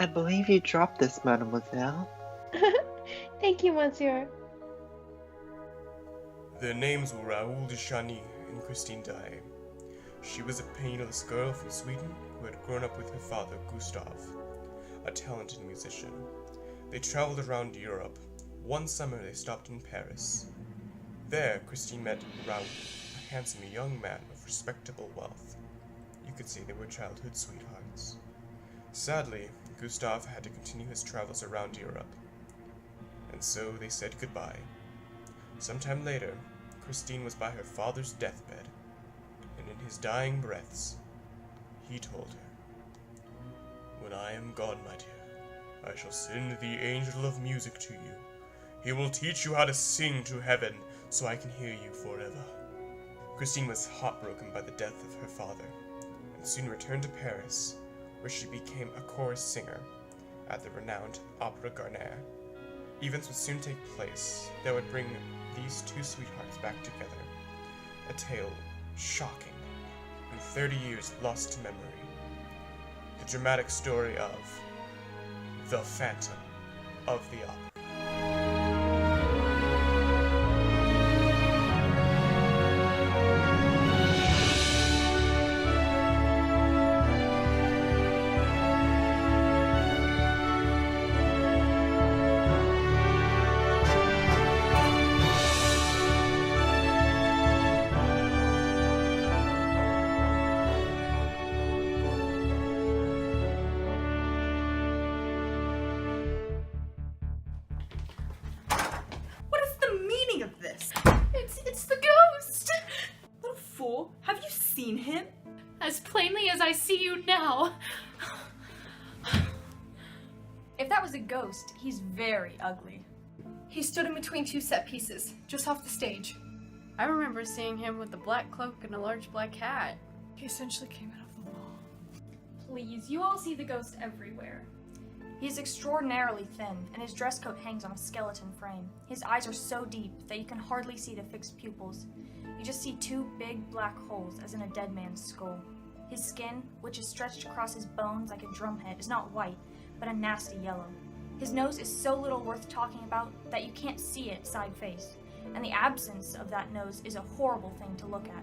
I believe you dropped this, mademoiselle. Thank you, monsieur. Their names were Raoul de Chagny and Christine Daae. She was a penniless girl from Sweden who had grown up with her father, Gustav, a talented musician. They traveled around Europe. One summer they stopped in Paris. There, Christine met Raoul, a handsome young man of respectable wealth. You could see they were childhood sweethearts. Sadly, Gustav had to continue his travels around Europe, and so they said goodbye. Sometime later, Christine was by her father's deathbed, and in his dying breaths, he told her, "When I am gone, my dear, I shall send the angel of music to you. He will teach you how to sing to heaven, so I can hear you forever." Christine was heartbroken by the death of her father, and soon returned to Paris, where she became a chorus singer at the renowned Opera Garnier. Events would soon take place that would bring these two sweethearts back together. A tale shocking, and 30 years lost to memory. The dramatic story of the Phantom of the Opera. It's the ghost! Little fool, have you seen him? As plainly as I see you now. If that was a ghost, he's very ugly. He stood in between two set pieces, just off the stage. I remember seeing him with a black cloak and a large black hat. He essentially came out of the wall. Please, you all see the ghost everywhere. He's extraordinarily thin, and his dress coat hangs on a skeleton frame. His eyes are so deep that you can hardly see the fixed pupils. You just see two big black holes, as in a dead man's skull. His skin, which is stretched across his bones like a drumhead, is not white, but a nasty yellow. His nose is so little worth talking about that you can't see it side face, and the absence of that nose is a horrible thing to look at.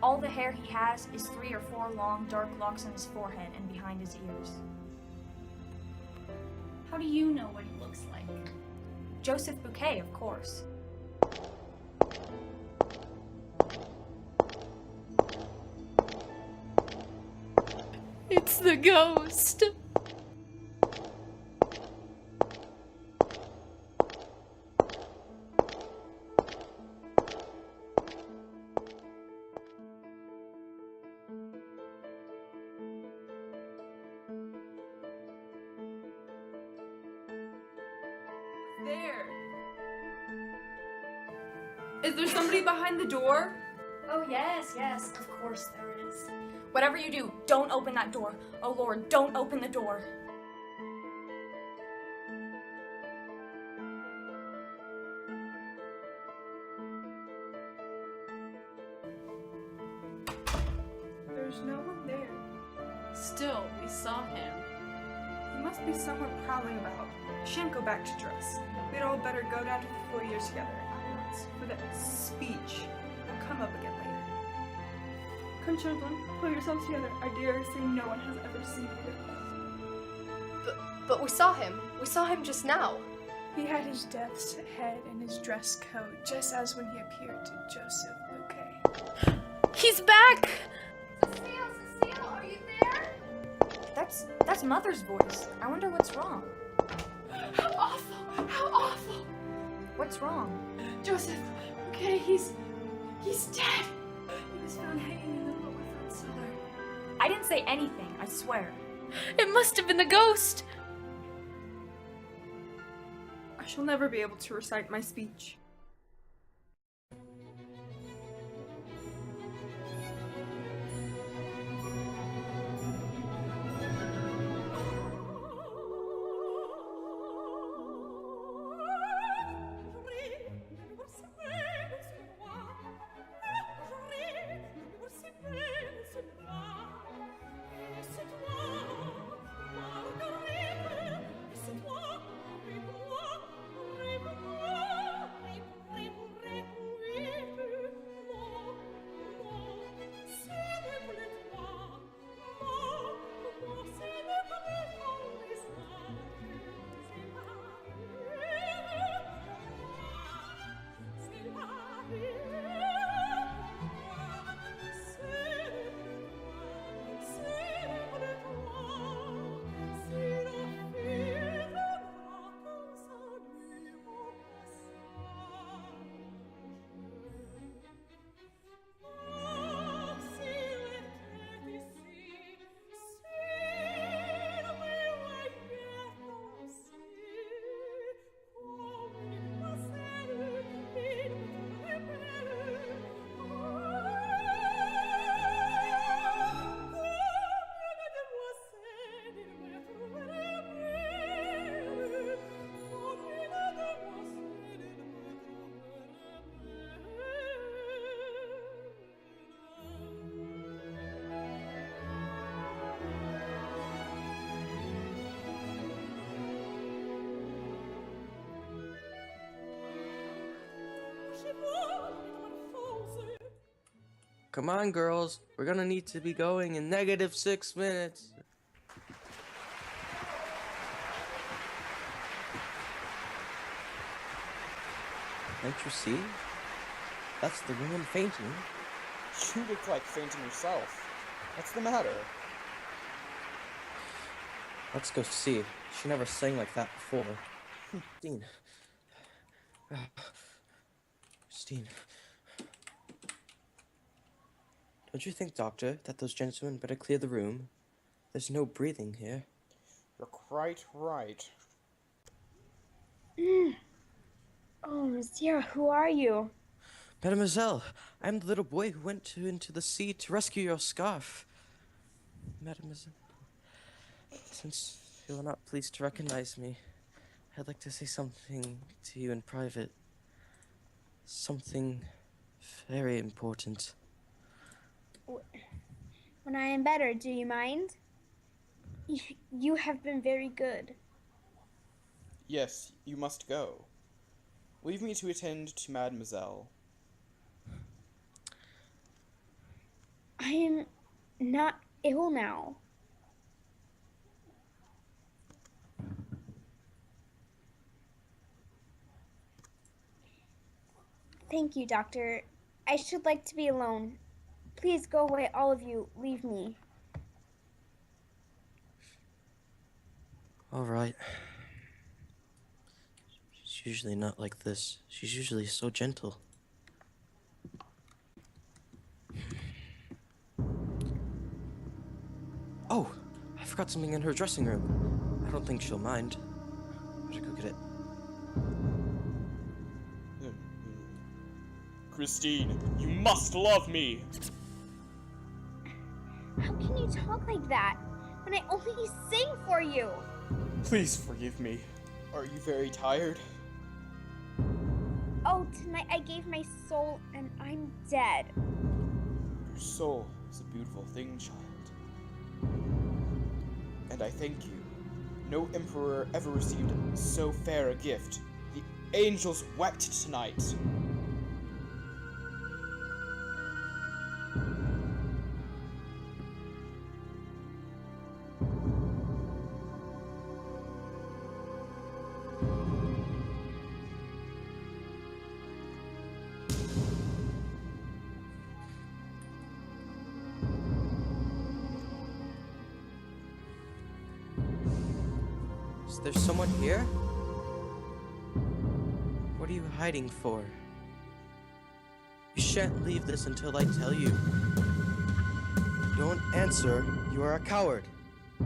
All the hair he has is 3 or 4 long, dark locks on his forehead and behind his ears. How do you know what he looks like? Joseph Bouquet, of course. It's the ghost! There. Is there somebody behind the door? Oh yes, of course there is. Whatever you do, don't open that door. Oh Lord, don't open the door. There's no one there. Still, we saw him. He must be somewhere prowling about. I shan't go back to dress. We'd all better go down to the foyer together at once, for that speech will come up again later. Come, children, pull yourselves together. I dare say no one has ever seen it. But we saw him. We saw him just now. He had his death's head in his dress coat, just as when he appeared to Joseph Bouquet. He's back! Cecile, are you there? That's Mother's voice. I wonder what's wrong. How awful! How awful! What's wrong? Joseph, okay, he's dead. He was found hanging in the lower front cellar. I didn't say anything, I swear. It must have been the ghost! I shall never be able to recite my speech. Come on, girls. We're gonna need to be going in -6 minutes. Can't you see? That's the woman fainting. You look like fainting yourself. What's the matter? Let's go see. She never sang like that before. Christine. Christine. Don't you think, Doctor, that those gentlemen better clear the room? There's no breathing here. You're quite right. Oh, Monsieur, who are you? Mademoiselle, I'm the little boy who went into the sea to rescue your scarf. Mademoiselle, since you are not pleased to recognize me, I'd like to say something to you in private. Something very important. When I am better, do you mind? You have been very good. Yes, you must go. Leave me to attend to Mademoiselle. I am not ill now. Thank you, Doctor. I should like to be alone. Please go away, all of you. Leave me. All right. She's usually not like this. She's usually so gentle. Oh, I forgot something in her dressing room. I don't think she'll mind. Better go get it. Christine, you must love me! How can you talk like that when I only sing for you? Please forgive me. Are you very tired? Oh, tonight I gave my soul and I'm dead. Your soul is a beautiful thing, child. And I thank you. No emperor ever received so fair a gift. The angels wept tonight. Is there someone here? What are you hiding for? You shan't leave this until I tell you. Don't answer, you are a coward,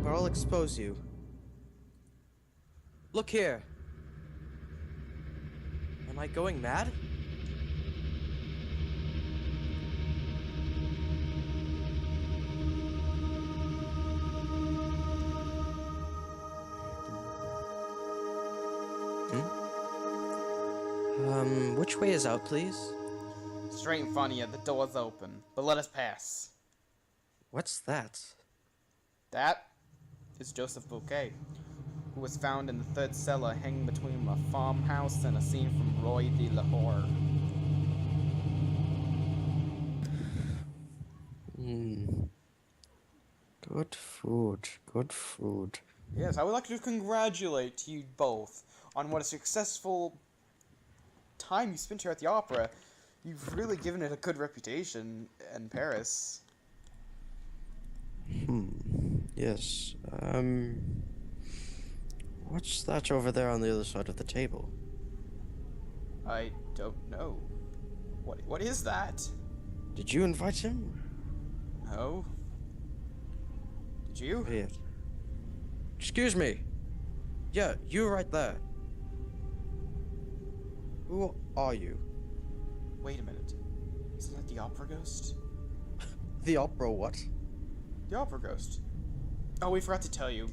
or I'll expose you. Look here. Am I going mad? Which way is out, please? Straight in front of you, the door's open, but let us pass. What's that? That is Joseph Bouquet, who was found in the third cellar hanging between a farmhouse and a scene from Roy de Lahore. Good food, good food. Yes, I would like to congratulate you both on what a successful time you spent here at the opera. You've really given it a good reputation in Paris. Yes, what's that over there on the other side of the table? I don't know. What is that? Did you invite him? No. Did you? Yes. Excuse me. Yeah, you right there. Who are you? Wait a minute. Isn't that the opera ghost? The opera what? The opera ghost. Oh, we forgot to tell you.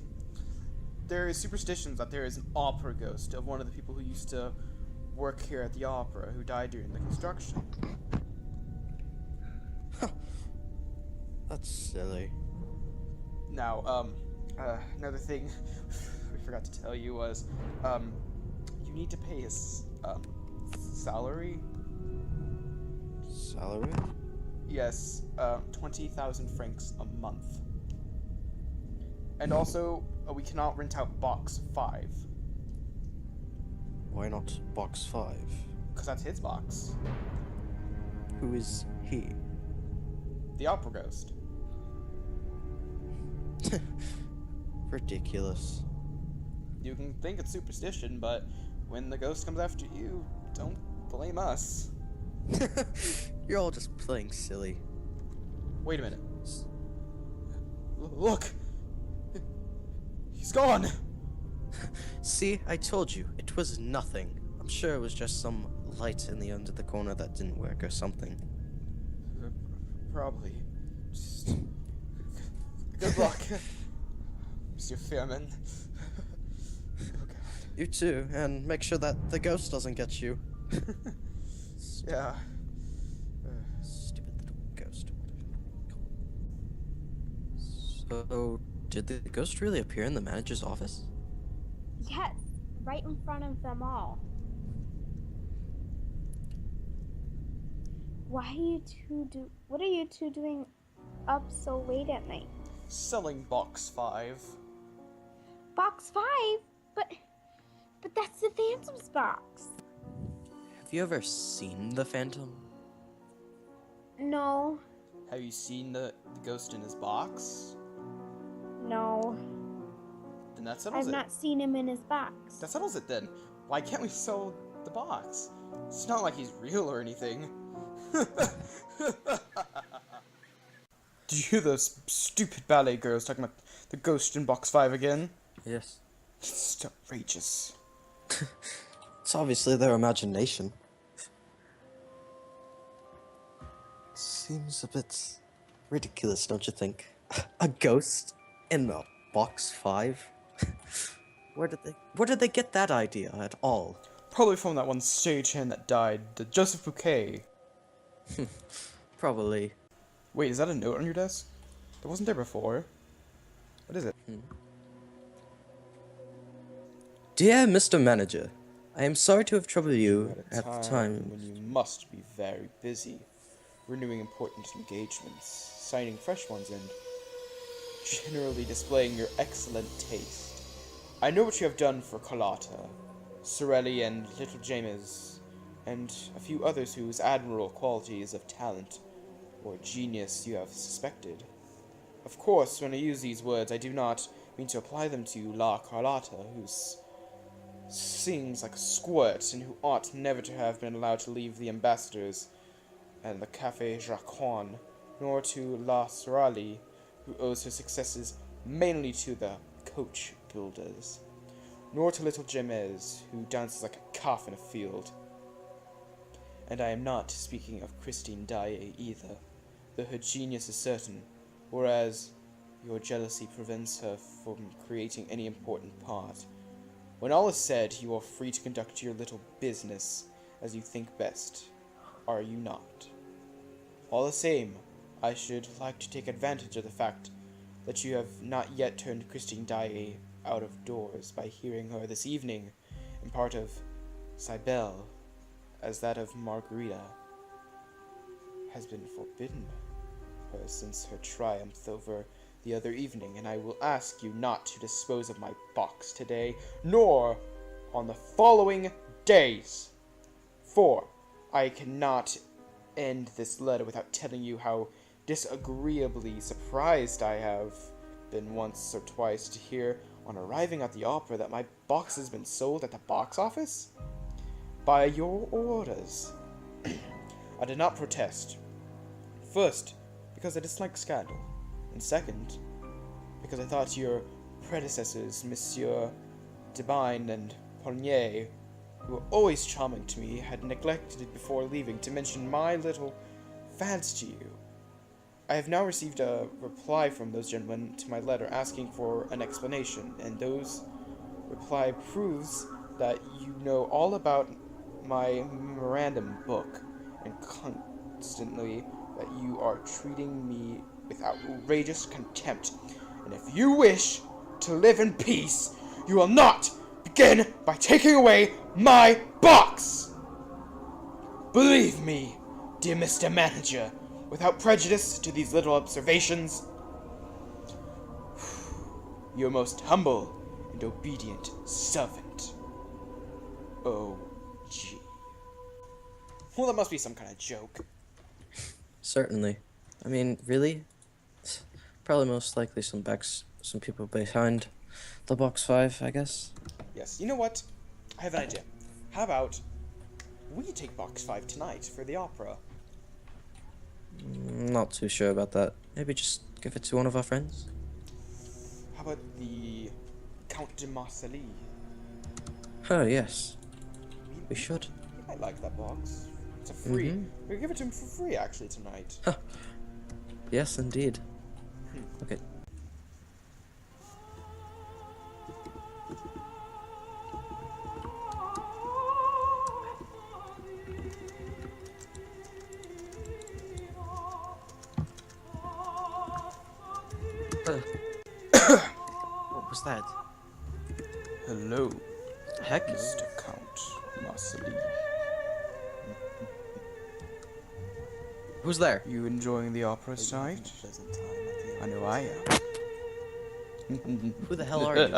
There is superstitions that there is an opera ghost of one of the people who used to work here at the opera who died during the construction. That's silly. Now, another thing we forgot to tell you was, you need to pay his, salary. Salary? Yes, 20,000 francs a month. And also, we cannot rent out box 5. Why not box 5? Because that's his box. Who is he? The opera ghost. Ridiculous. You can think it's superstition, but when the ghost comes after you, don't blame us. You're all just playing silly. Wait a minute. Look! He's gone! See, I told you, it was nothing. I'm sure it was just some light in the end of the corner that didn't work or something. Probably. Just... Good luck, Mr. Fairman. Oh god. You too, and make sure that the ghost doesn't get you. Yeah. Stupid little ghost. So, did the ghost really appear in the manager's office? Yes, right in front of them all. What are you two doing up so late at night? Selling box 5. Box 5? But that's the Phantom's box. Have you ever seen the Phantom? No, Have you seen the ghost in his box? no. Then that settles I've it. not seen him in his box. That settles it then. Why can't we sell the box? It's not like he's real or anything. Did you hear those stupid ballet girls talking about the ghost in box 5 again? Yes. It's outrageous. It's obviously their imagination. Seems a bit ridiculous, don't you think? A ghost in a box 5? Where did they get that idea at all? Probably from that one stagehand that died, the Joseph Bouquet. Probably. Wait, is that a note on your desk? That wasn't there before. What is it? Dear Mr. Manager, I am sorry to have troubled you at the time. When you must be very busy, renewing important engagements, signing fresh ones, and generally displaying your excellent taste. I know what you have done for Carlotta, Sorelli, and Little James, and a few others whose admirable qualities of talent or genius you have suspected. Of course, when I use these words, I do not mean to apply them to La Carlotta, who sings like a squirt and who ought never to have been allowed to leave the ambassadors and the Café Jacquin, nor to La Sorelli, who owes her successes mainly to the coach builders, nor to little James, who dances like a calf in a field. And I am not speaking of Christine Daae either, though her genius is certain, whereas your jealousy prevents her from creating any important part. When all is said, you are free to conduct your little business as you think best, are you not? All the same, I should like to take advantage of the fact that you have not yet turned Christine Daae out of doors by hearing her this evening in part of Cybele, as that of Margarita has been forbidden her since her triumph over the other evening, and I will ask you not to dispose of my box today, nor on the following days. For I cannot end this letter without telling you how disagreeably surprised I have been once or twice to hear on arriving at the opera that my box has been sold at the box office by your orders. I did not protest. First, because I dislike scandal, and second, because I thought your predecessors, Monsieur Devine and Polnier, who were always charming to me, had neglected it before leaving to mention my little fads to you. I have now received a reply from those gentlemen to my letter asking for an explanation, and those reply proves that you know all about my memorandum book, and constantly that you are treating me with outrageous contempt. And if you wish to live in peace, you will not begin by taking away my box! Believe me, Dear Mr. Manager, without prejudice to these little observations, your most humble and obedient servant. O.G. Well, that must be some kind of joke. Certainly. I mean, really? Probably most likely some people behind the box 5, I guess. Yes, you know what? I have an idea. How about we take box 5 tonight for the opera? Not too sure about that. Maybe just give it to one of our friends? How about the Count de Marcelli? Oh, yes. We should. He might like that box. It's a free. We'll give it to him for free, actually, tonight. Huh. Yes, indeed. Okay. What was that? Hello, The heck? Mr. Count Marcelli. Who's there? You enjoying the opera tonight? I know I am. Who the hell are you?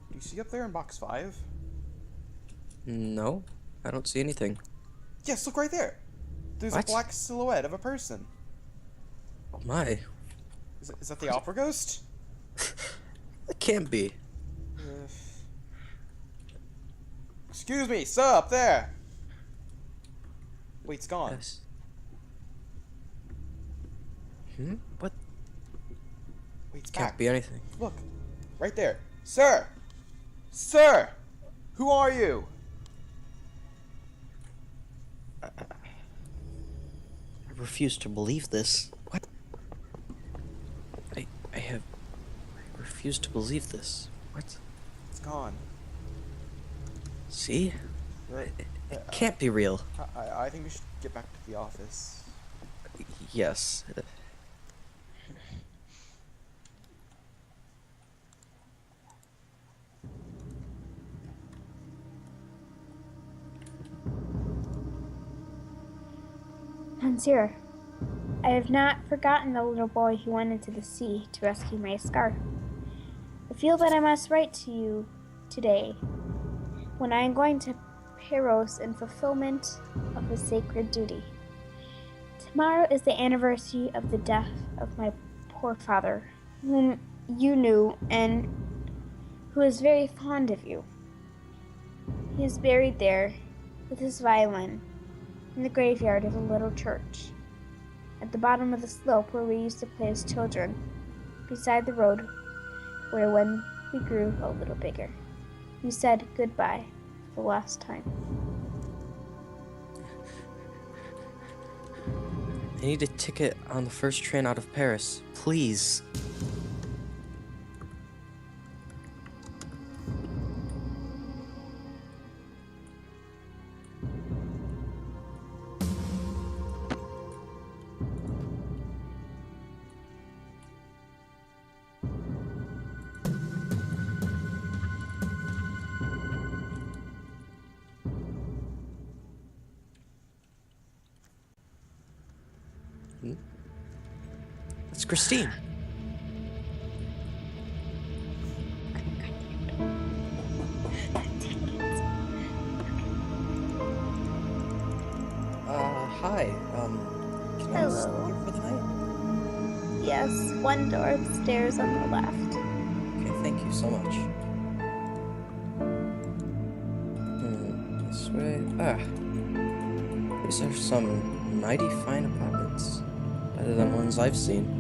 Do you see up there in box 5? No, I don't see anything. Yes, look right there. There's What? a black silhouette of a person. Oh my. Is that the opera ghost? It can't be. Excuse me, sir, up there. Wait, it's gone. Yes. What? Wait, it's Can't back. be anything. Look, right there. Sir! Sir! Who are you? I refuse to believe this. What? I refuse to believe this. What? It's gone. See? It can't be real. I think we should get back to the office. Yes. Monsieur, I have not forgotten the little boy who went into the sea to rescue my scarf. I feel that I must write to you today, when I am going to Paros in fulfillment of a sacred duty. Tomorrow is the anniversary of the death of my poor father, whom you knew and who is very fond of you. He is buried there with his violin in the graveyard of a little church, at the bottom of the slope where we used to play as children, beside the road where when we grew a little bigger, you said goodbye for the last time. I need a ticket on the first train out of Paris, please. It's Christine. Hi. Can I stay Hello. here for the night? Yes, one door upstairs on the left. Okay, thank you so much. This way. These are some mighty fine apartments. Better than ones I've seen.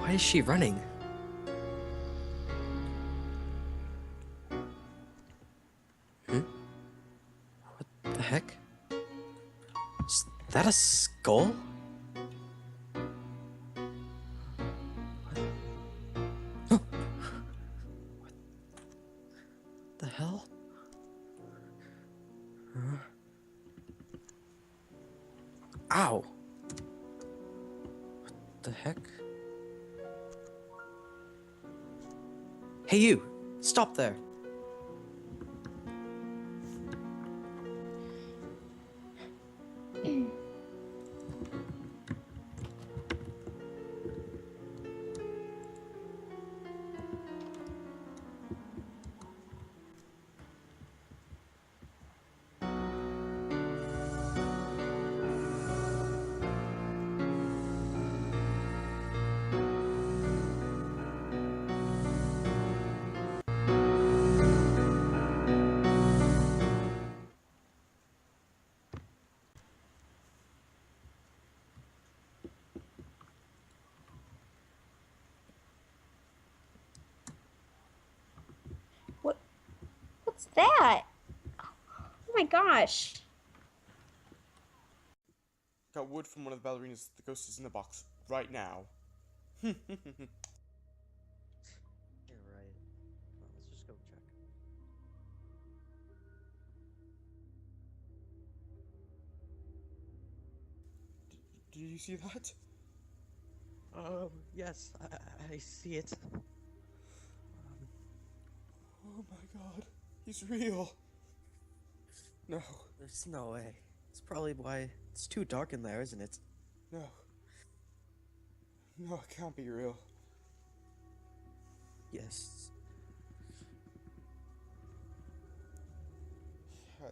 Why is she running? What the heck? Is that a skull? What the hell? Ow! What the heck? Hey you! Stop there! What's that? Oh my gosh. Got wood from one of the ballerinas. The ghost is in the box right now. You're right. Well, let's just go check. Did you see that? Yes, I see it. Oh my god, he's real. No, There's no way. It's probably why it's too dark in there, isn't it? no. No, it can't be real. Yes. Yeah,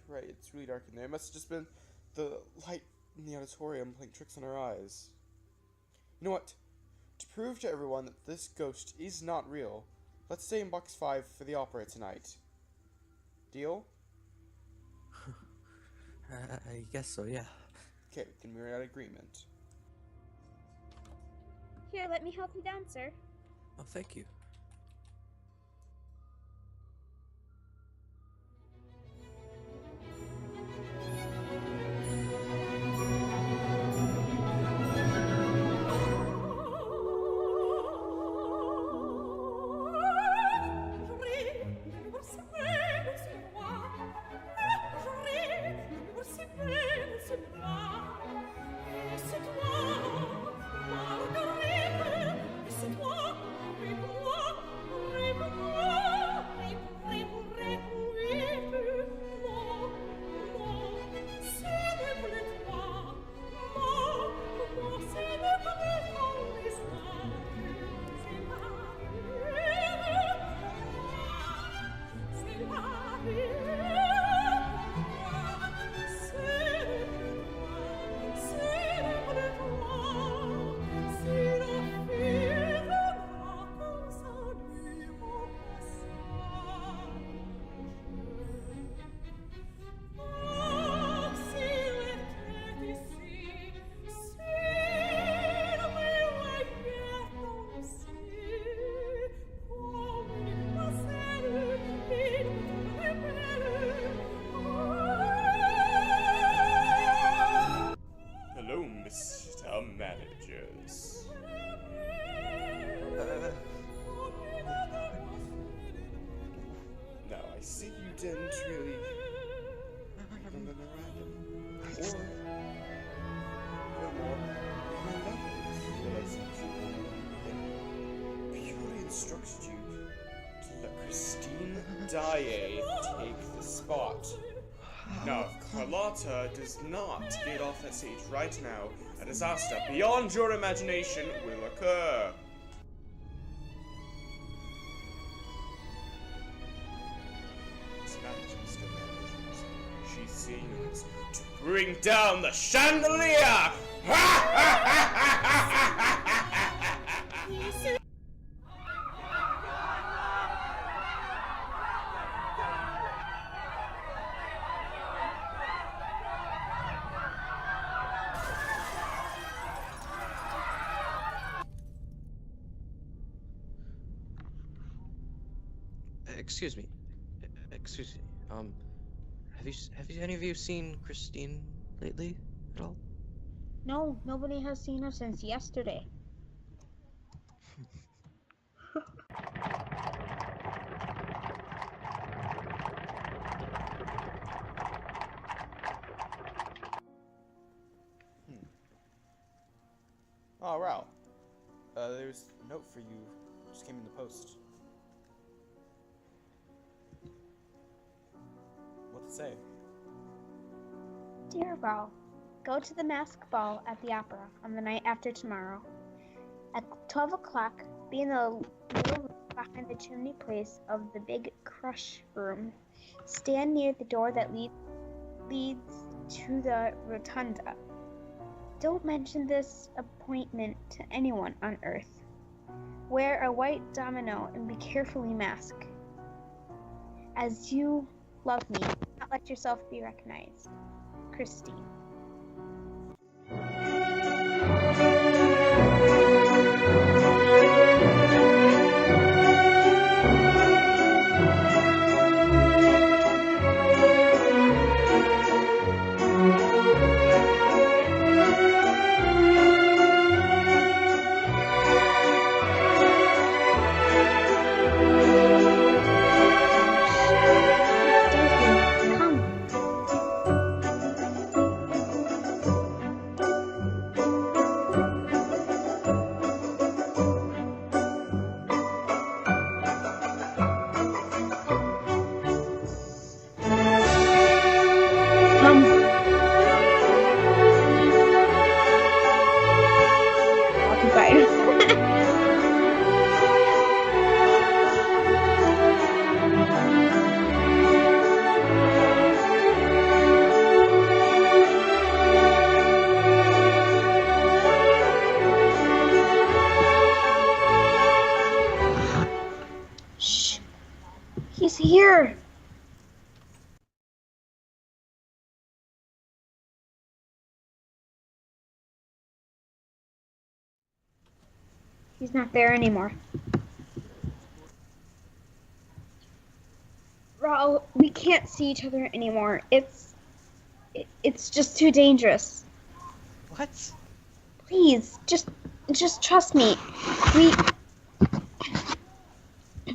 you're right, it's really dark in there. It must have just been the light in the auditorium playing tricks on our eyes. You know what? To prove to everyone that this ghost is not real, let's stay in box 5 for the opera tonight. Deal? I guess so, yeah. Okay, then we're at agreement. Here, let me help you down, sir. Oh, thank you. Hello, Mr. Managers. Now, I see you didn't really run around or purely instructed you to let Christine Daae take the spot. Now, if Carlotta does not get off that stage right now, a disaster beyond your imagination will occur. It's managers, still managers. She sings to bring down the chandelier! excuse me. Excuse me. Have you any of you seen Christine lately at all? No, nobody has seen her since yesterday. Oh, Rao. There's a note for you. Just came in the post. What's it say? Dear Val, go to the mask ball at the opera on the night after tomorrow. At 12 o'clock, be in the little room behind the chimney place of the big crush room. Stand near the door that leads to the rotunda. Don't mention this appointment to anyone on Earth. Wear a white domino and be carefully masked. As you love me, do not let yourself be recognized. Christine. Shh! He's here! He's not there anymore. Raul, we can't see each other anymore. It's just too dangerous. What? Please, just trust me.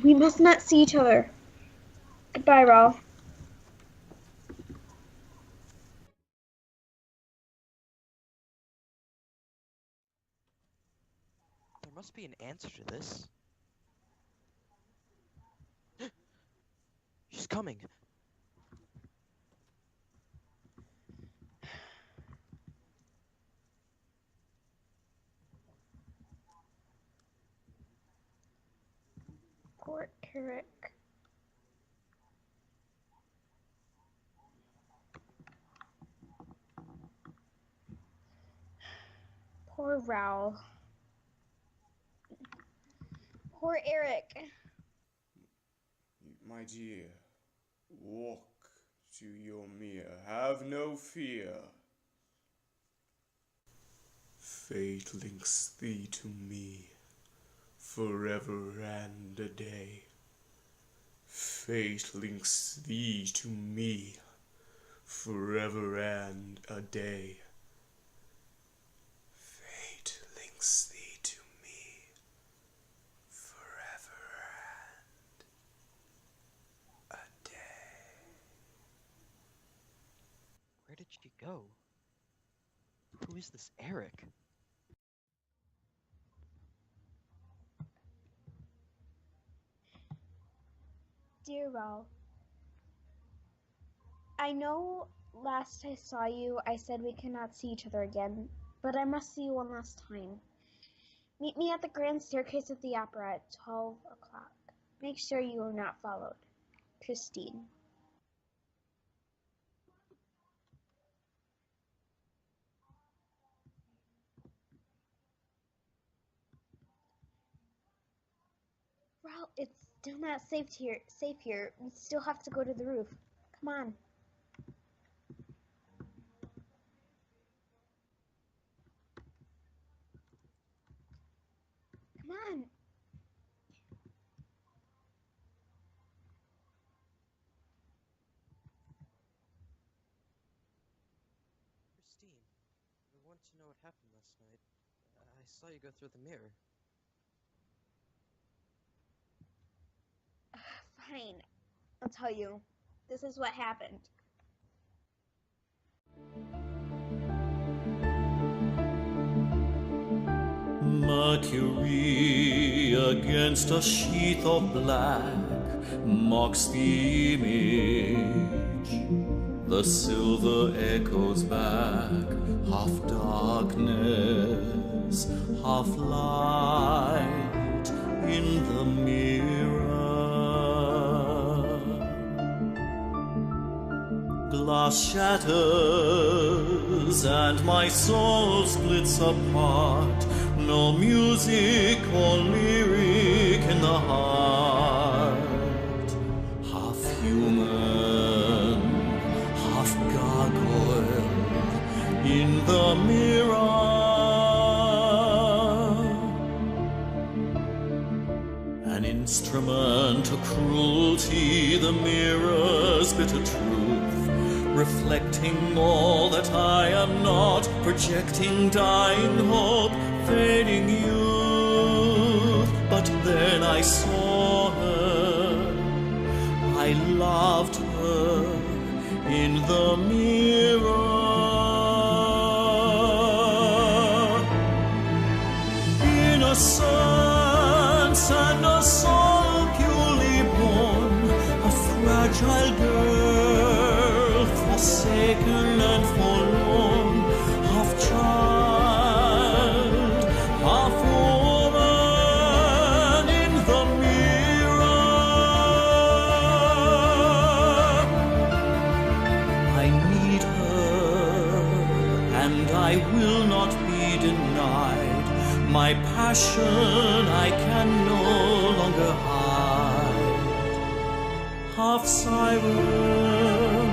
We must not see each other. Goodbye, Raul. There must be an answer to this. She's coming. Poor Eric. Poor Raul. Poor Eric. My dear, walk to your mere, have no fear. Fate links thee to me, forever and a day. Fate links thee to me, forever and a day. Fate links thee to me, forever and a day. Where did she go? Who is this Eric? Dear Raul, I know last I saw you, I said we cannot see each other again, but I must see you one last time. Meet me at the grand staircase of the opera at 12 o'clock. Make sure you are not followed. Christine. Raul, it's still not safe here. We still have to go to the roof. Come on. Come on. want to know what happened last night. I saw you go through the mirror. Fine, I'll tell you. This is what happened. Mercury against a sheath of black mocks the image. The silver echoes back, half darkness, half light in the mirror. Glass shatters and my soul splits apart. No music or lyric in the heart. Half human, half gargoyle in the mirror. An instrument of cruelty, the mirror's bitter truth, reflecting all that I am not, projecting dying hope, fading youth. But then I saw her, I loved her in the mirror. Innocence and a soul purely born, a fragile girl, forsaken and forlorn, half child, half woman in the mirror. I need her, and I will not be denied. My passion I can no longer hide. Half siren,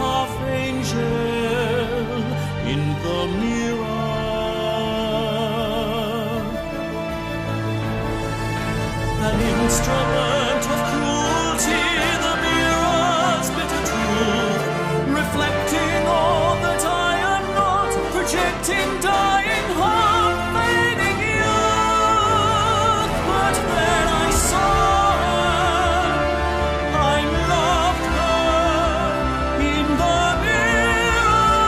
half angel in the mirror. An instrument of cruelty, the mirror's bitter truth, reflecting all that I am not, projecting dying hope, fading youth. But then I saw her, I loved her in the mirror.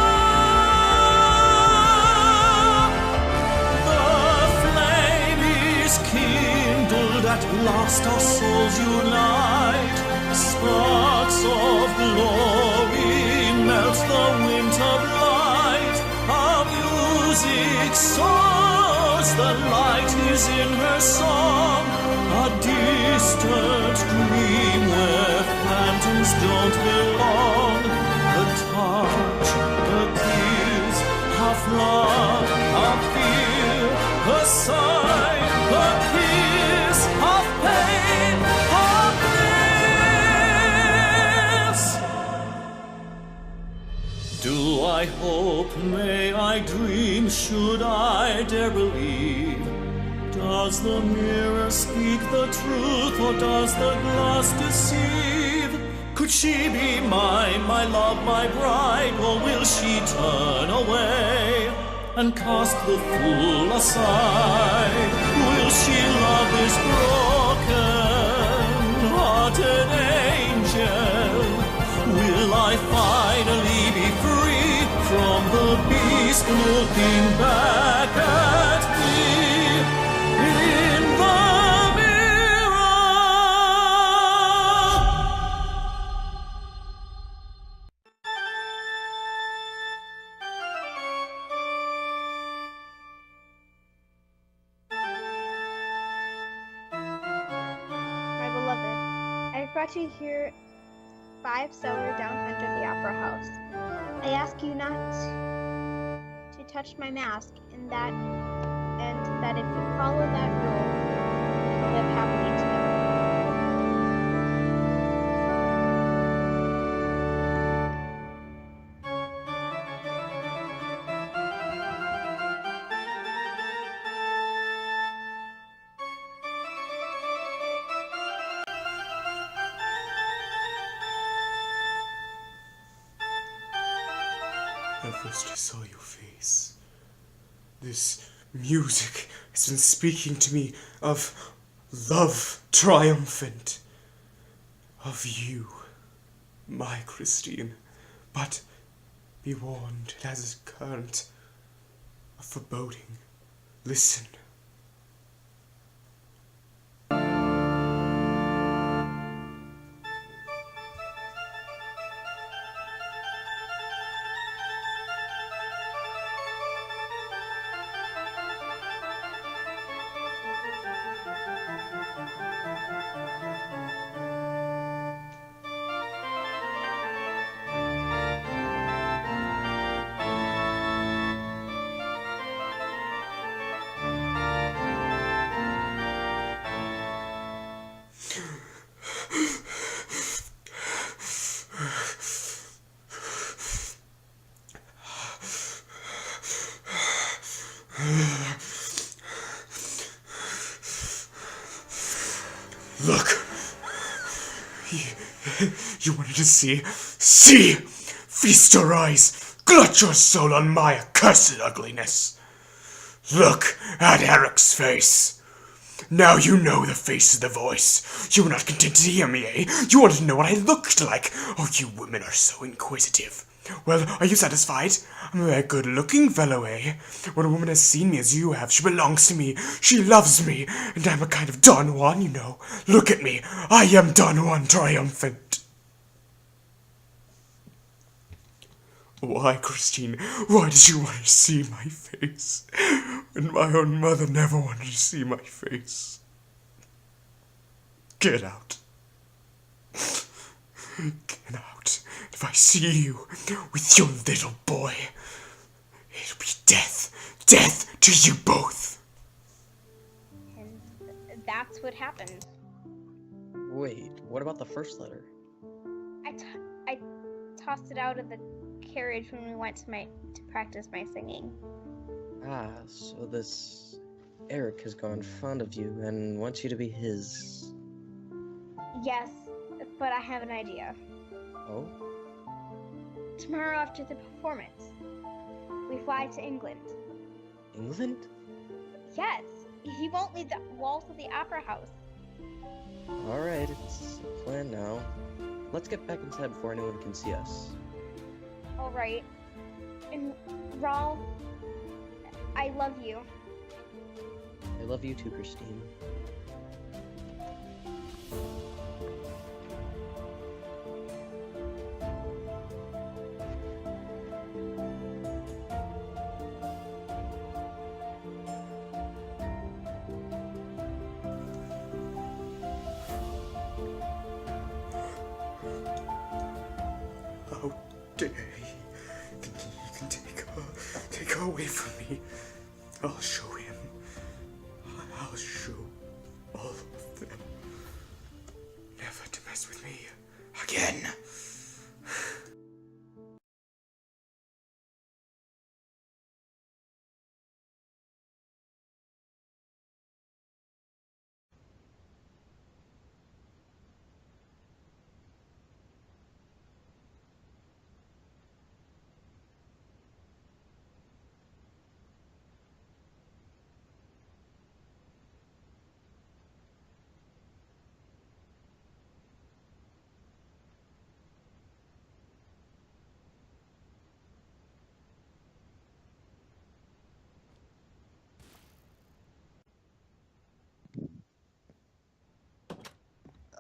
The flame is kindled, at last our souls unite. Sparks of glory melt the winter blight. Our music soars, the light is in her song. A distant dream where phantoms don't belong. The touch, the kiss, half love, half fear. A sigh, a kiss, half pain, half bliss. Do I hope, may I dream, should I dare believe? Does the mirror speak the truth, or does the glass deceive? Could she be mine, my love, my bride, or will she turn away and cast the fool aside? Will she love this broken-hearted angel? Will I finally be free from the beast looking back at me in the mirror? My beloved, I have brought you here 5 cellar down under the opera house. I ask you not to touch my mask, and that if you follow that rule, we will live happily together. At first I saw your face, This music has been speaking to me of love triumphant, of you, my Christine. But be warned, it has a current of foreboding. Listen. Look! You wanted to see? See! Feast your eyes! Glut your soul on my accursed ugliness! Look at Eric's face! Now you know the face of the voice. You were not content to hear me, eh? You wanted to know what I looked like. Oh, you women are so inquisitive. Well, are you satisfied? I'm a very good-looking fellow, eh? When a woman has seen me as you have, she belongs to me. She loves me. And I'm a kind of Don Juan, you know. Look at me. I am Don Juan triumphant. Why, Christine? Why did you want to see my face? When my own mother never wanted to see my face. Get out. Get out. If I see you with your little boy, it'll be death. Death to you both. And that's what happened. Wait, what about the first letter? I tossed it out of the carriage when we went to practice my singing. Ah, so this Eric has grown fond of you and wants you to be his. Yes, but I have an idea. Oh? Tomorrow after the performance, we fly to England. England? Yes, he won't leave the walls of the opera house. Alright, it's a plan now. Let's get back inside before anyone can see us. Alright. And Raul, I love you. I love you too, Christine. How dare he? You can take her away from me. I'll show him. I'll show all of them. Never to mess with me again.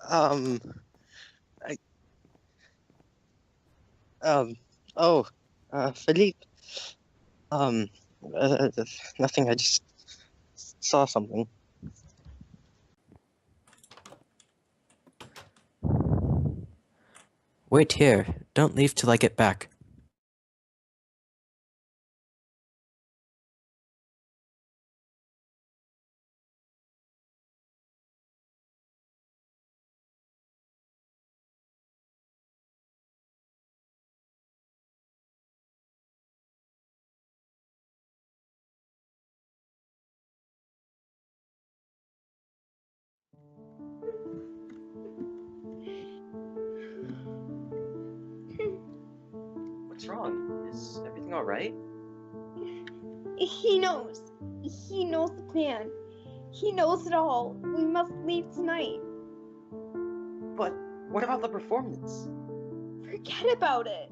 Um, I, oh, Philippe. Um, uh, Nothing, I just saw something. Wait here. Don't leave till I get back. What's wrong? Is everything alright? He knows. He knows the plan. He knows it all. We must leave tonight. But what about the performance? Forget about it.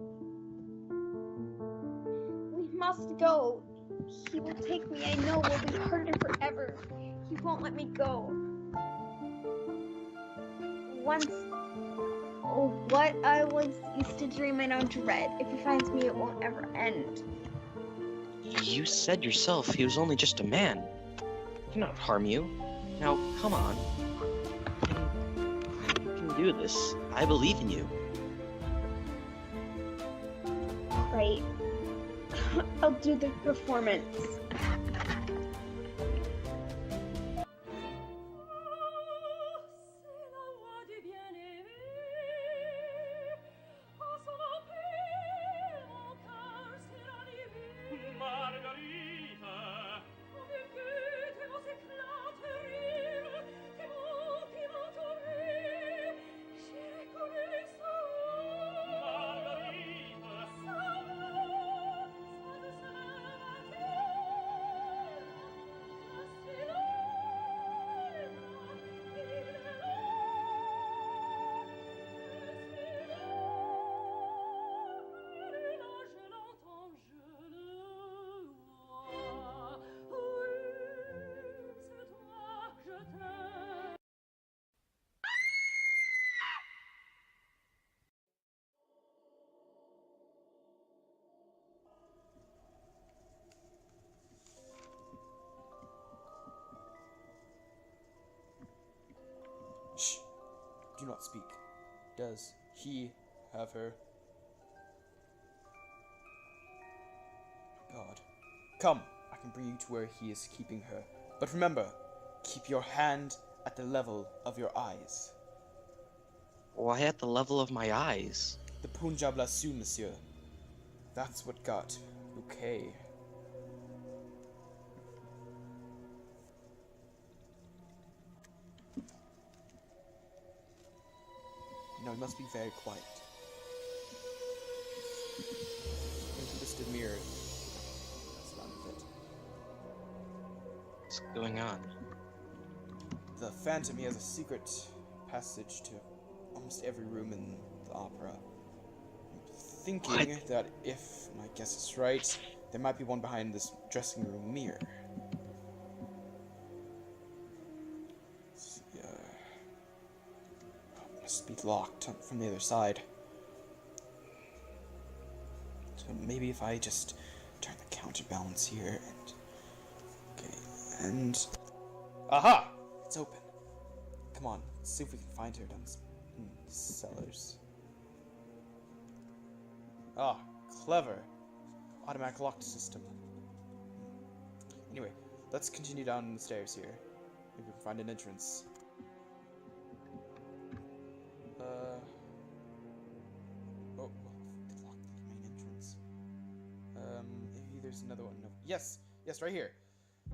We must go. He will take me. I know we'll be partnered forever. He won't let me go. Once, what I once used to dream I now dread. If he finds me, it won't ever end. You said yourself he was only just a man. He cannot harm you. Now, come on. You can do this. I believe in you. Right. I'll do the performance. Shh. Do not speak. Does he have her? God. Come, I can bring you to where he is keeping her. But remember, keep your hand at the level of your eyes. Why at the level of my eyes? The Punjab Lasso, monsieur. That's what got Bouquet. No, you must be very quiet. Into this mirror. That's not it. What's going on? The Phantom, he has a secret passage to almost every room in the opera. I'm thinking that if my guess is right, there might be one behind this dressing room mirror. Must be locked from the other side. So maybe if I just turn the counterbalance here and... Okay, and... Aha! It's open. Come on, let's see if we can find her down in the cellars. Ah, clever. Automatic lock system. Anyway, let's continue down the stairs here. Maybe we can find an entrance. Oh, they locked the main entrance. Maybe there's another one. No. Yes, right here.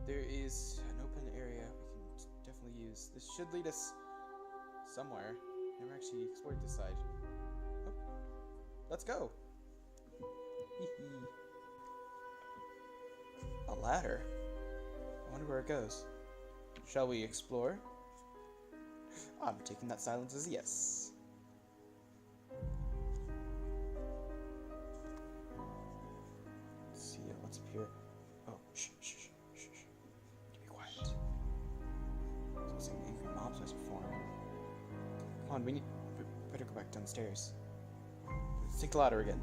There is an open area we can definitely use. This should lead us somewhere. Never actually explored this side. Oh, let's go. A ladder. I wonder where it goes. Shall we explore? I'm taking that silence as a yes. Let's see what's up here. Oh, shh. Be quiet. So some angry mobs has formed. Come on, we better go back downstairs. Let's take the ladder again.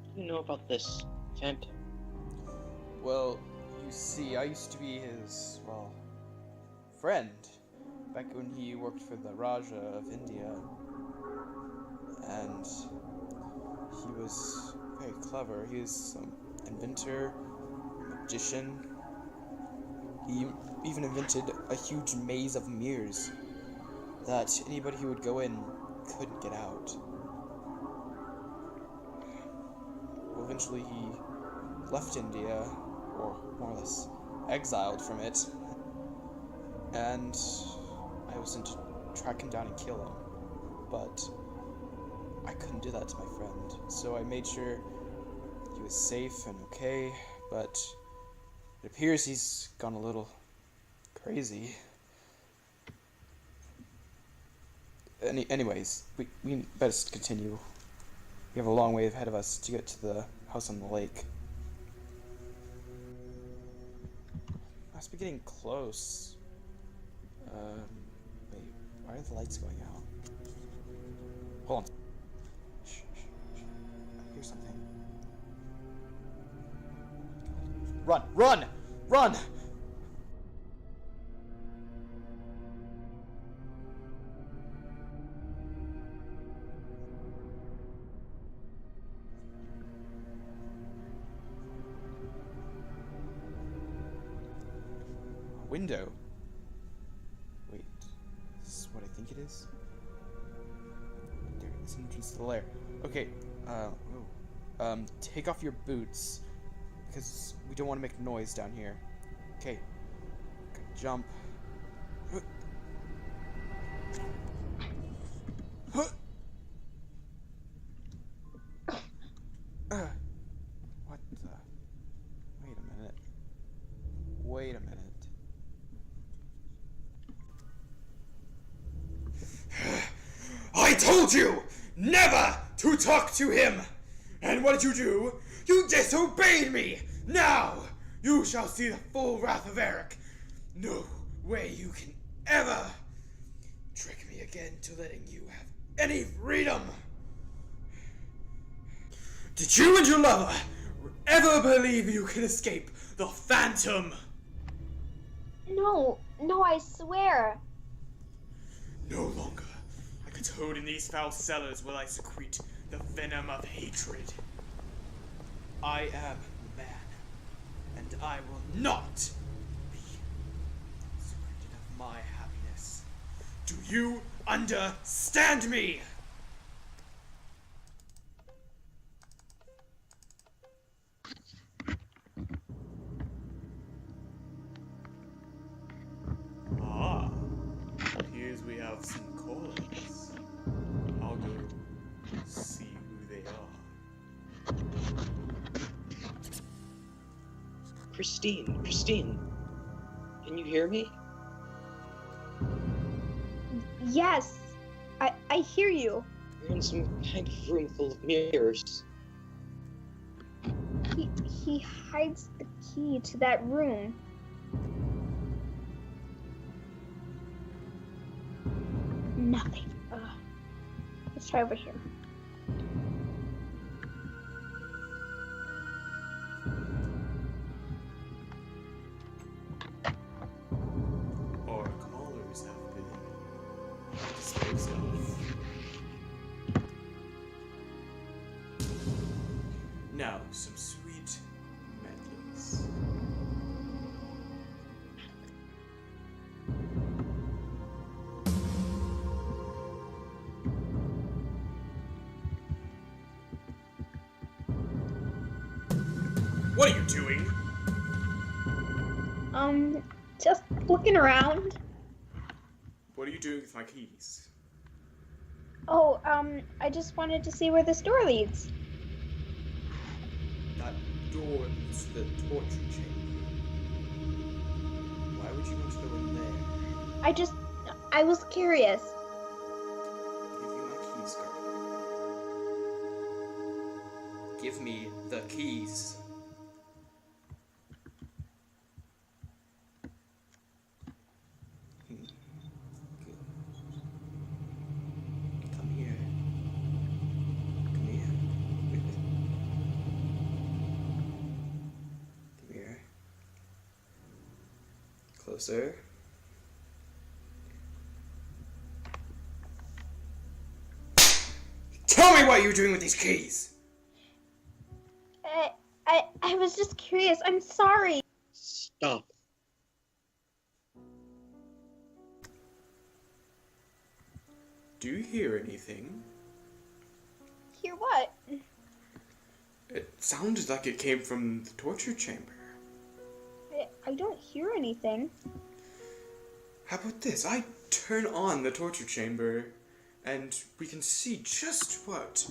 What do you know about this Phantom? Well, you see, I used to be his, friend. Back when he worked for the Raja of India. And he was very clever. He was some inventor, magician. He even invented a huge maze of mirrors that anybody who would go in couldn't get out. Well, eventually he left India, or more or less exiled from it, and I was sent to track him down and kill him. But I couldn't do that to my friend, so I made sure he was safe and okay, but it appears he's gone a little crazy. Anyways, we best continue. We have a long way ahead of us to get to the house on the lake. Must be getting close. Wait, why are the lights going out? Hold on. Shh. I hear something. Run! Window. Wait, this is what I think it is? There, this entrance to the lair. Okay, take off your boots, because we don't want to make noise down here. Okay, gotta jump. What the? Wait a minute. I told you never to talk to him! And what did you do? You disobeyed me! Now you shall see the full wrath of Eric. No way you can ever trick me again to letting you have any freedom! Did you and your lover ever believe you could escape the Phantom? No, I swear. No longer. Like a toad in these foul cellars will I secrete the venom of hatred. I am man, and I will not be secreted of my happiness. Do you understand me? Ah, appears we have some callers. I'll go see who they are. Christine, can you hear me? Yes, I hear you. You're in some kind of room full of mirrors. He hides the key to that room. Nothing. Let's try over here. Our callers have been disposed of. Now, some sweet medleys. What are you doing? Just looking around. What are you doing with my keys? Oh, I just wanted to see where this door leads. That door leads to the torture chamber. Why would you want to go in there? I was curious. Give you my keys, girl. Give me the keys. Come here. Come here. Come here. Closer. Tell me what you're doing with these keys! I was just curious. I'm sorry. Stop. Do you hear anything? Hear what? It sounded like it came from the torture chamber. I don't hear anything. How about this? I turn on the torture chamber, and we can see just what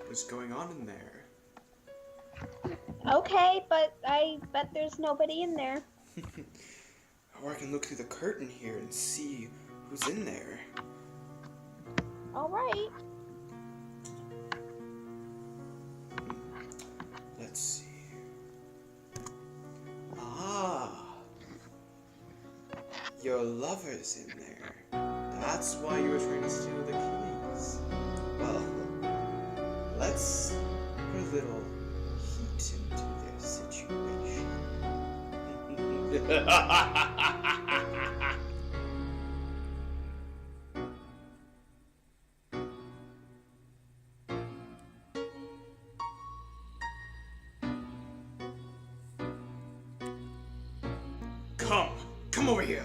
was going on in there. Okay, but I bet there's nobody in there. Or I can look through the curtain here and see who's in there. All right. Let's see. Ah. Your lover's in there. That's why you were trying to steal the keys. Well, let's put a little heat into their situation. Come over here.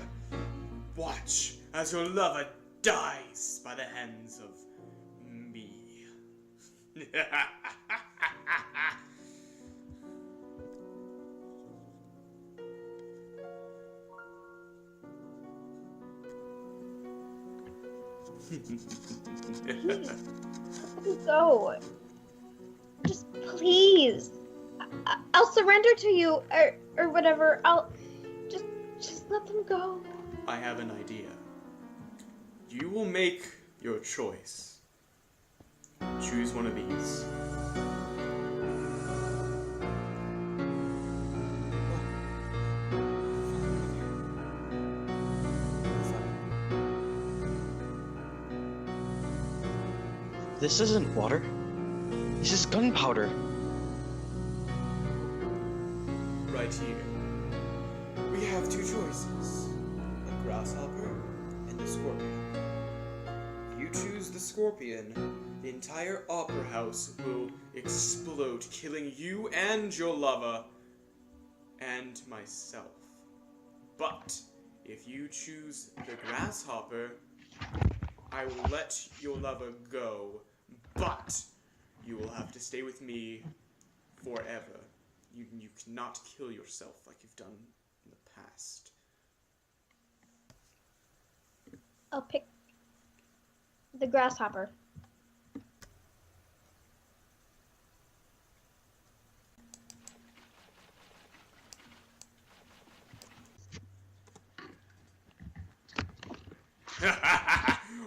Watch as your lover dies by the hands of me. Go. Just please. I'll surrender to you, or whatever. I'll just let them go. I have an idea. You will make your choice. Choose one of these. This isn't water. This is gunpowder. Right here. We have two choices. A grasshopper and a scorpion. If you choose the scorpion, the entire opera house will explode, killing you and your lover and myself. But if you choose the grasshopper, I will let your lover go, but you will have to stay with me forever. You cannot kill yourself like you've done in the past. I'll pick the grasshopper.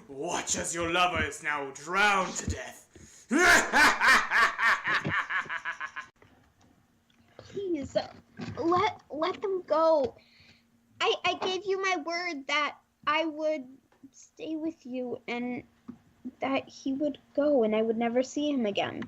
Watch as your lover is now drowned to death. Please, let them go. I gave you my word that I would stay with you and that he would go and I would never see him again.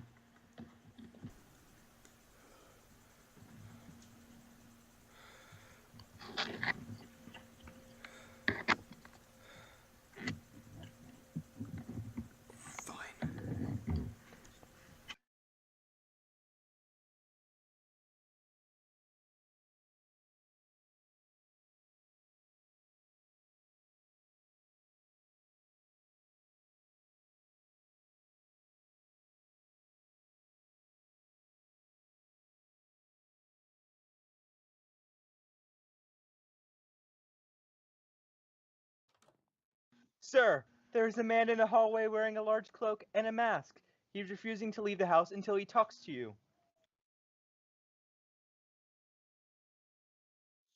Sir, there is a man in the hallway wearing a large cloak and a mask. He's refusing to leave the house until he talks to you.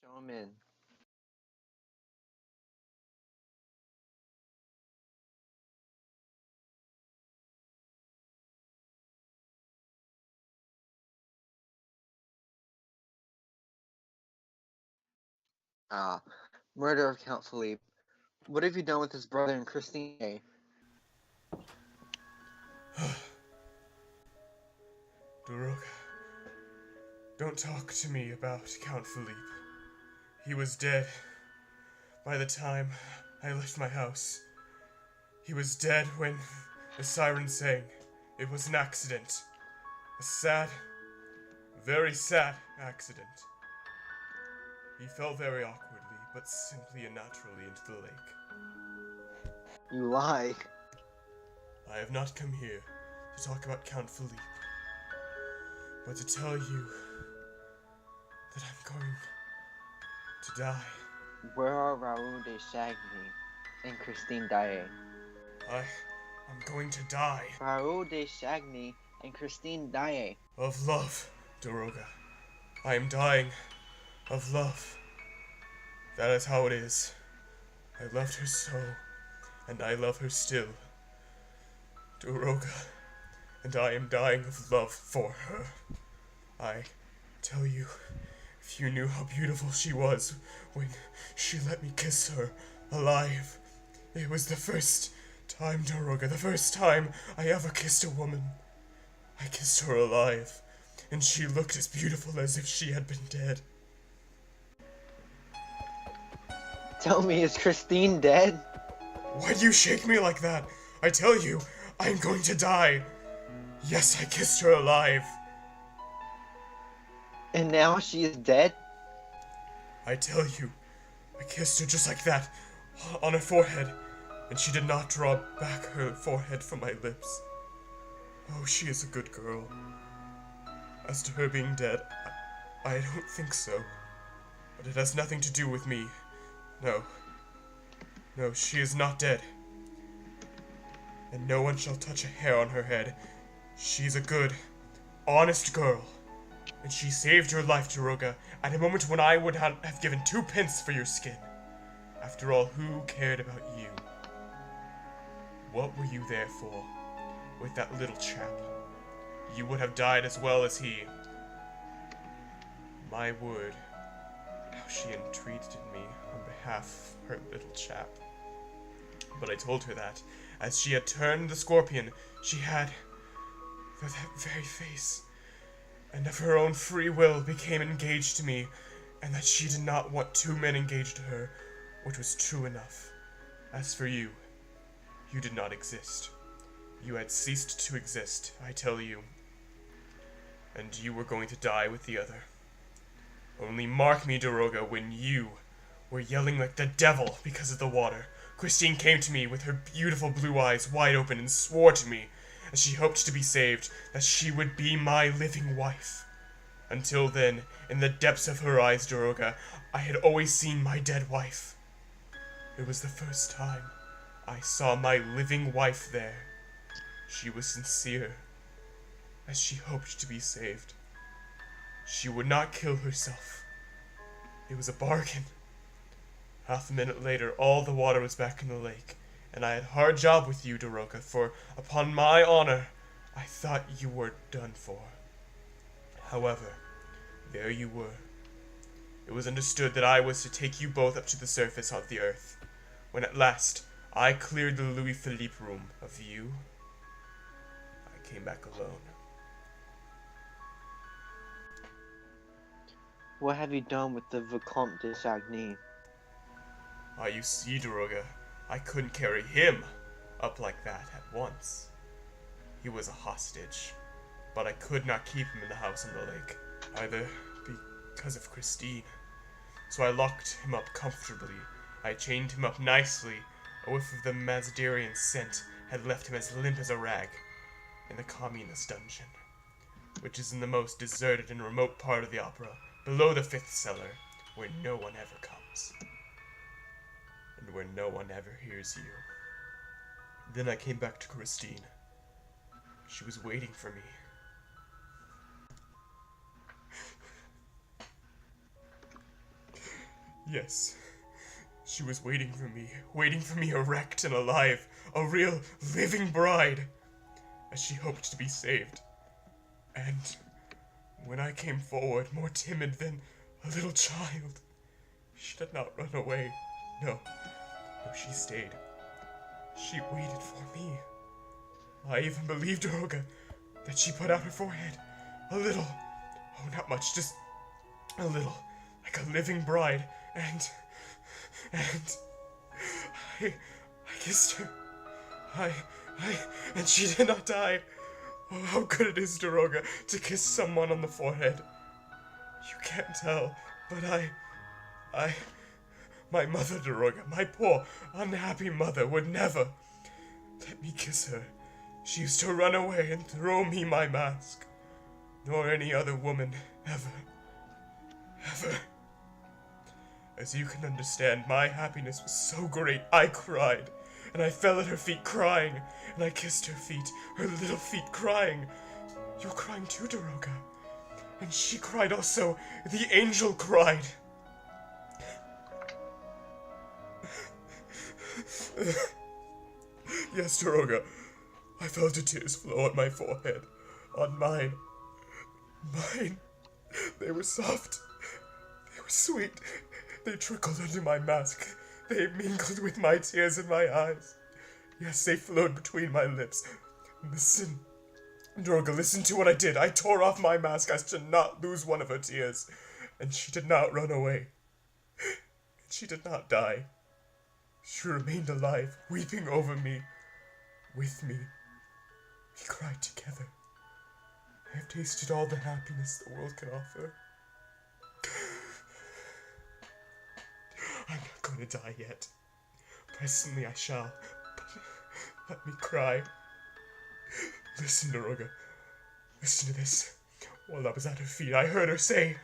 Show him in. Ah, murder of Count Philippe. What have you done with his brother and Christine? Daroga, don't talk to me about Count Philippe. He was dead by the time I left my house. He was dead when the siren sang. It was an accident. A sad, very sad accident. He fell very awkwardly, but simply and naturally into the lake. You lie. I have not come here to talk about Count Philippe, but to tell you that I'm going to die. Where are Raoul de Chagny and Christine Daae? I'm going to die. Raoul de Chagny and Christine Daae. Of love, Daroga. I am dying of love. That is how it is. I loved her so, and I love her still. Daroga, and I am dying of love for her. I tell you, if you knew how beautiful she was when she let me kiss her alive. It was the first time, Daroga, the first time I ever kissed a woman. I kissed her alive, and she looked as beautiful as if she had been dead. Tell me, is Christine dead? Why do you shake me like that? I tell you, I am going to die. Yes, I kissed her alive. And now she is dead? I tell you, I kissed her just like that, on her forehead, and she did not draw back her forehead from my lips. Oh, she is a good girl. As to her being dead, I don't think so. But it has nothing to do with me. No. No, she is not dead. And no one shall touch a hair on her head. She's a good, honest girl. And she saved your life, Daroga, at a moment when I would have given 2 pence for your skin. After all, who cared about you? What were you there for? With that little chap? You would have died as well as he. My word, how she entreated me on behalf of her little chap. But I told her that, as she had turned the scorpion, she had, for that very face, and of her own free will became engaged to me, and that she did not want 2 men engaged to her, which was true enough. As for you, you did not exist. You had ceased to exist, I tell you. And you were going to die with the other. Only mark me, Daroga, when you were yelling like the devil because of the water. Christine came to me with her beautiful blue eyes wide open and swore to me, as she hoped to be saved, that she would be my living wife. Until then, in the depths of her eyes, Daroga, I had always seen my dead wife. It was the first time I saw my living wife there. She was sincere, as she hoped to be saved. She would not kill herself. It was a bargain. Half a minute later, all the water was back in the lake, and I had a hard job with you, Daroga, for, upon my honor, I thought you were done for. However, there you were. It was understood that I was to take you both up to the surface of the earth. When at last I cleared the Louis Philippe room of you, I came back alone. What have you done with the Vicomte de Chagny? Ah, you see, Daroga, I couldn't carry him up like that at once. He was a hostage, but I could not keep him in the house on the lake, either because of Christine. So I locked him up comfortably. I chained him up nicely. A whiff of the Mazdarian scent had left him as limp as a rag in the communist dungeon, which is in the most deserted and remote part of the opera, below the 5th cellar, where no one ever comes, and where no one ever hears you. Then I came back to Christine. She was waiting for me. Yes, she was waiting for me erect and alive, a real living bride, as she hoped to be saved. And when I came forward, more timid than a little child, she did not run away. No, she stayed. She waited for me. I even believed, Daroga, that she put out her forehead. A little. Oh, not much, just a little. Like a living bride. And I kissed her. And she did not die. Oh, how good it is, Daroga, to kiss someone on the forehead. You can't tell, but my mother, Daroga, my poor, unhappy mother, would never let me kiss her. She used to run away and throw me my mask. Nor any other woman, ever. As you can understand, my happiness was so great, I cried, and I fell at her feet crying, and I kissed her feet, her little feet crying. You're crying too, Daroga. And she cried also. The angel cried. Yes, Daroga. I felt her tears flow on my forehead. On mine. Mine. They were soft. They were sweet. They trickled under my mask. They mingled with my tears in my eyes. Yes, they flowed between my lips. Listen. Daroga, listen to what I did. I tore off my mask as to not lose one of her tears. And she did not run away. And she did not die. She remained alive, weeping over me. With me. We cried together. I have tasted all the happiness the world can offer. I'm not going to die yet. Presently I shall. But let me cry. Listen, Daroga. Listen to this. While I was at her feet, I heard her say,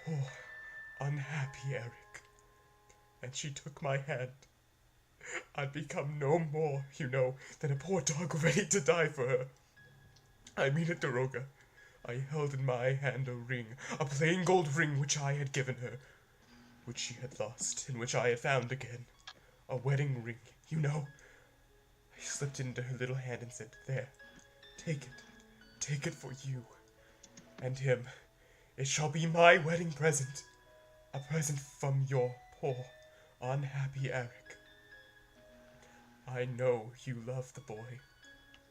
"Poor, unhappy Eric." And she took my hand. I'd become no more, you know, than a poor dog ready to die for her. I mean it, Daroga. I held in my hand a ring, a plain gold ring which I had given her, which she had lost, and which I had found again. A wedding ring, you know. I slipped it into her little hand and said, "There, take it for you and him. It shall be my wedding present, a present from your poor, unhappy Eric. I know you love the boy.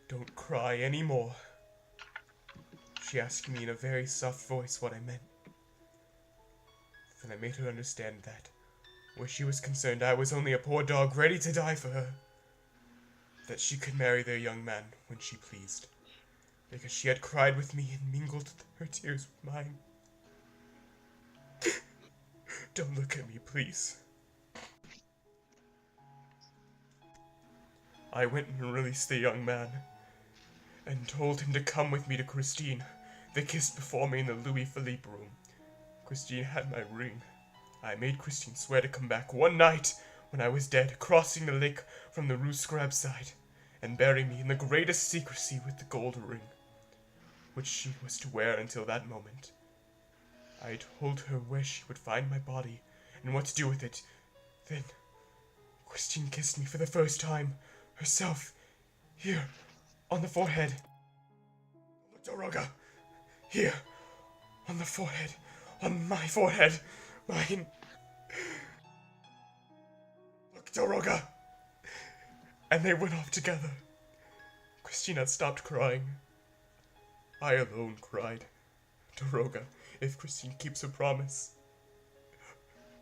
Don't cry any more." She asked me in a very soft voice what I meant. Then I made her understand that, where she was concerned, I was only a poor dog ready to die for her. That she could marry their young man when she pleased, because she had cried with me and mingled her tears with mine. Don't look at me, please. I went and released the young man, and told him to come with me to Christine. They kissed before me in the Louis Philippe room. Christine had my ring. I made Christine swear to come back one night when I was dead, crossing the lake from the Rue Scrab side, and bury me in the greatest secrecy with the gold ring, which she was to wear until that moment. I told her where she would find my body, and what to do with it. Then, Christine kissed me for the first time, herself, here, on the forehead. Look, Daroga, here, on the forehead, on my forehead, mine. Look, Daroga. And they went off together. Christine had stopped crying. I alone cried. Daroga, if Christine keeps her promise,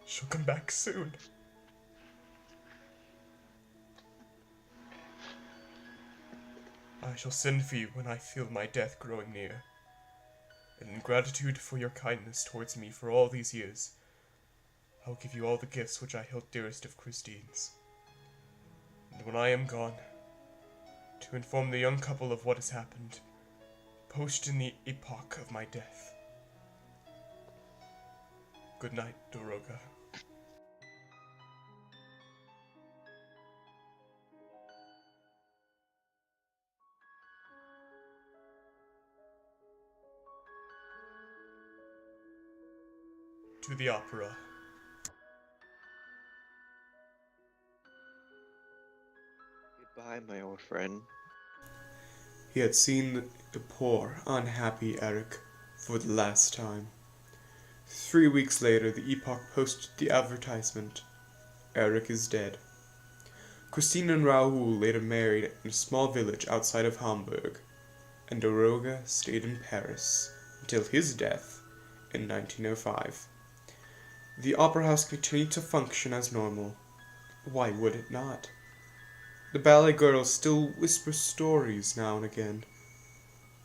she'll come back soon. I shall send for you when I feel my death growing near. And in gratitude for your kindness towards me for all these years, I'll give you all the gifts which I held dearest of Christine's. And when I am gone, to inform the young couple of what has happened, post in the epoch of my death. Good night, Daroga. To the opera. Goodbye, my old friend. He had seen the poor, unhappy Eric for the last time. 3 weeks later, the Epoch posted the advertisement, "Eric is dead." Christine and Raoul later married in a small village outside of Hamburg, and Daroga stayed in Paris until his death in 1905. The opera house continued to function as normal. Why would it not? The ballet girls still whisper stories now and again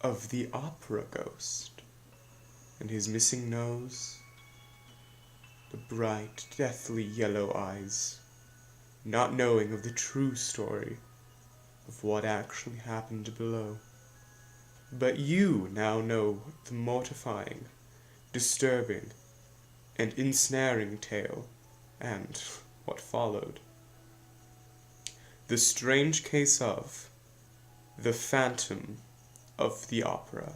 of the opera ghost and his missing nose, the bright, deathly yellow eyes, not knowing of the true story of what actually happened below. But you now know the mortifying, disturbing, and ensnaring tale and what followed. The Strange Case of the Phantom of the Opera.